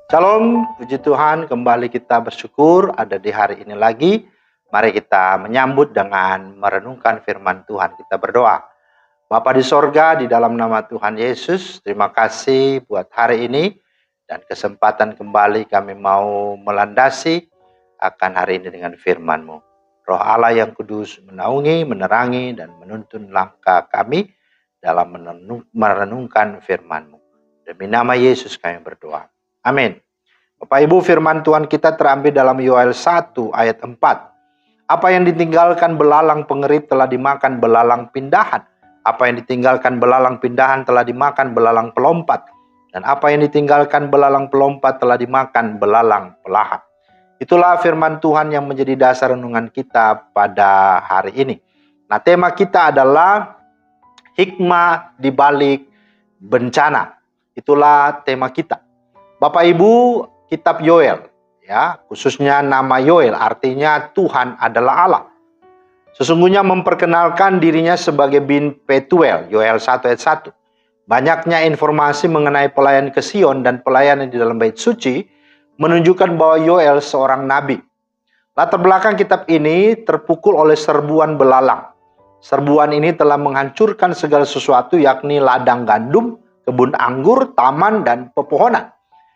Shalom, puji Tuhan, kembali kita bersyukur ada di hari ini lagi. Mari kita menyambut dengan merenungkan firman Tuhan. Kita berdoa. Bapa di sorga, di dalam nama Tuhan Yesus, terima kasih buat hari ini dan kesempatan kembali kami mau melandasi akan hari ini dengan firman-Mu. Roh Allah yang kudus menaungi, menerangi, dan menuntun langkah kami dalam merenungkan firman-Mu. Demi nama Yesus kami berdoa. Amin. Bapak Ibu, firman Tuhan kita terambil dalam Yoel 1 ayat 4. Apa yang ditinggalkan belalang pengerit telah dimakan belalang pindahan. Apa yang ditinggalkan belalang pindahan telah dimakan belalang pelompat. Dan apa yang ditinggalkan belalang pelompat telah dimakan belalang pelahap. Itulah firman Tuhan yang menjadi dasar renungan kita pada hari ini. Nah, tema kita adalah hikmah di balik bencana. Itulah tema kita. Bapak Ibu, kitab Yoel, ya, khususnya nama Yoel artinya Tuhan adalah Allah. Sesungguhnya memperkenalkan dirinya sebagai bin Petuel, Yoel 1 ayat 1. Banyaknya informasi mengenai pelayan ke Sion dan pelayanan di dalam bait suci menunjukkan bahwa Yoel seorang nabi. Latar belakang kitab ini terpukul oleh serbuan belalang. Serbuan ini telah menghancurkan segala sesuatu, yakni ladang gandum, kebun anggur, taman, dan pepohonan.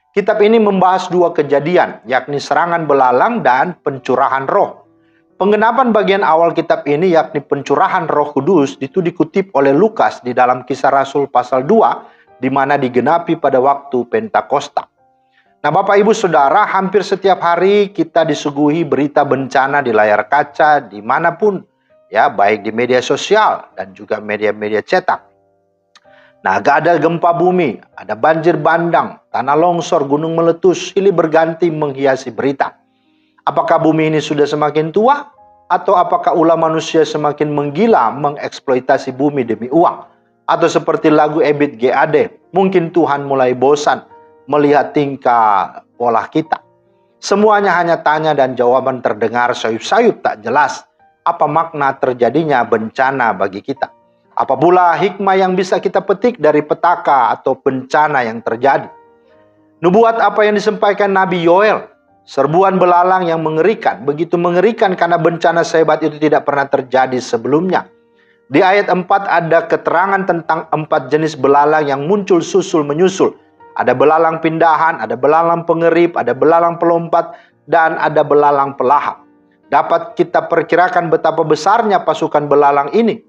Kitab ini membahas dua kejadian, yakni serangan belalang dan pencurahan roh. Penggenapan bagian awal kitab ini, yakni pencurahan Roh Kudus, itu dikutip oleh Lukas di dalam Kisah Rasul pasal 2, di mana digenapi pada waktu Pentakosta. Nah, Bapak Ibu Saudara, hampir setiap hari kita disuguhi berita bencana di layar kaca, dimanapun, ya, baik di media sosial dan juga media-media cetak. Nah, ada gempa bumi, ada banjir bandang, tanah longsor, gunung meletus, silih berganti menghiasi berita. Apakah bumi ini sudah semakin tua? Atau apakah ulah manusia semakin menggila mengeksploitasi bumi demi uang? Atau seperti lagu Ebit GAD, mungkin Tuhan mulai bosan melihat tingkah pola kita. Semuanya hanya tanya dan jawaban terdengar sayup-sayup tak jelas. Apa makna terjadinya bencana bagi kita? Apa pula hikmah yang bisa kita petik dari petaka atau bencana yang terjadi? Nubuat apa yang disampaikan Nabi Yoel? Serbuan belalang yang mengerikan, begitu mengerikan karena bencana sehebat itu tidak pernah terjadi sebelumnya. Di ayat 4 ada keterangan tentang 4 jenis belalang yang muncul susul menyusul. Ada belalang pindahan, ada belalang pengerip, ada belalang pelompat, dan ada belalang pelahap. Dapat kita perkirakan betapa besarnya pasukan belalang ini.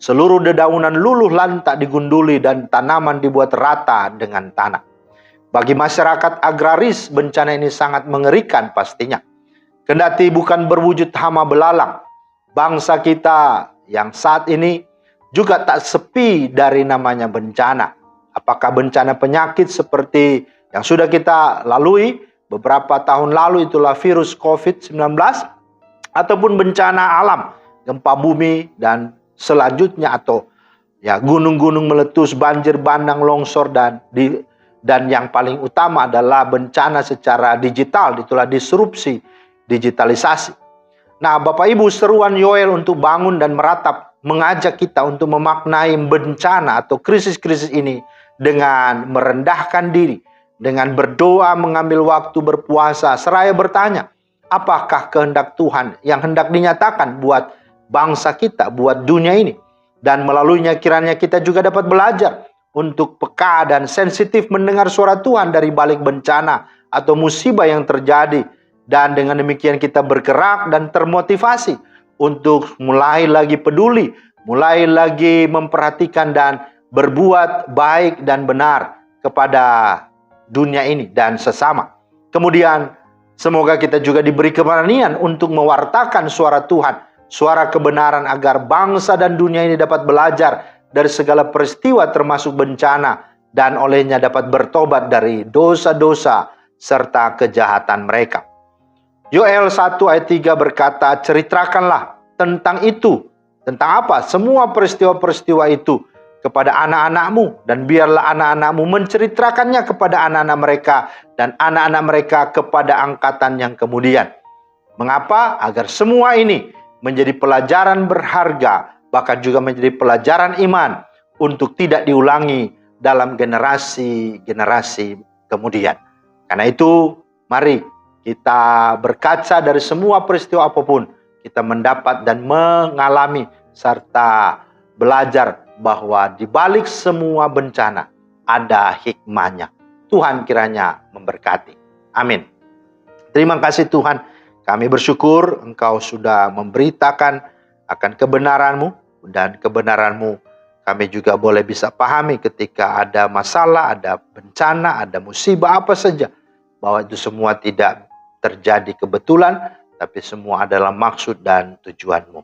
Seluruh dedaunan luluh lantak digunduli dan tanaman dibuat rata dengan tanah. Bagi masyarakat agraris, bencana ini sangat mengerikan pastinya. Kendati bukan berwujud hama belalang, bangsa kita yang saat ini juga tak sepi dari namanya bencana. Apakah bencana penyakit seperti yang sudah kita lalui beberapa tahun lalu, itulah virus COVID-19, ataupun bencana alam, gempa bumi dan selanjutnya, atau ya gunung-gunung meletus, banjir bandang, longsor, dan yang paling utama adalah bencana secara digital, itulah disrupsi digitalisasi. Nah, Bapak Ibu, seruan Yoel untuk bangun dan meratap mengajak kita untuk memaknai bencana atau krisis-krisis ini dengan merendahkan diri, dengan berdoa, mengambil waktu berpuasa, seraya bertanya, apakah kehendak Tuhan yang hendak dinyatakan buat bangsa kita, buat dunia ini. Dan melaluinya kiranya kita juga dapat belajar untuk peka dan sensitif mendengar suara Tuhan dari balik bencana atau musibah yang terjadi. Dan dengan demikian kita bergerak dan termotivasi untuk mulai lagi peduli, mulai lagi memperhatikan dan berbuat baik dan benar kepada dunia ini dan sesama. Kemudian semoga kita juga diberi keberanian untuk mewartakan suara Tuhan, suara kebenaran, agar bangsa dan dunia ini dapat belajar dari segala peristiwa termasuk bencana, dan olehnya dapat bertobat dari dosa-dosa serta kejahatan mereka. Yoel 1 ayat 3 berkata, ceritakanlah tentang itu. Tentang apa? Semua peristiwa-peristiwa itu kepada anak-anakmu, dan biarlah anak-anakmu menceritakannya kepada anak-anak mereka, dan anak-anak mereka kepada angkatan yang kemudian. Mengapa? Agar semua ini menjadi pelajaran berharga, bahkan juga menjadi pelajaran iman untuk tidak diulangi dalam generasi-generasi kemudian. Karena itu, mari kita berkaca dari semua peristiwa apapun, kita mendapat dan mengalami serta belajar bahwa di balik semua bencana ada hikmahnya. Tuhan kiranya memberkati. Amin. Terima kasih Tuhan, kami bersyukur Engkau sudah memberitakan akan kebenaran-Mu, dan kebenaran-Mu kami juga boleh bisa pahami ketika ada masalah, ada bencana, ada musibah apa saja, bahwa itu semua tidak terjadi kebetulan, tapi semua adalah maksud dan tujuan-Mu.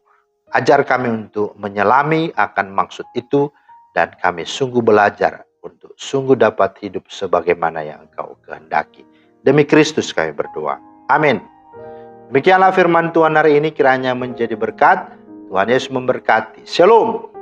Ajar kami untuk menyelami akan maksud itu, dan kami sungguh belajar untuk sungguh dapat hidup sebagaimana yang Engkau kehendaki. Demi Kristus kami berdoa. Amin. Demikianlah firman Tuhan hari ini, kiranya menjadi berkat. Tuhan Yesus memberkati. Shalom.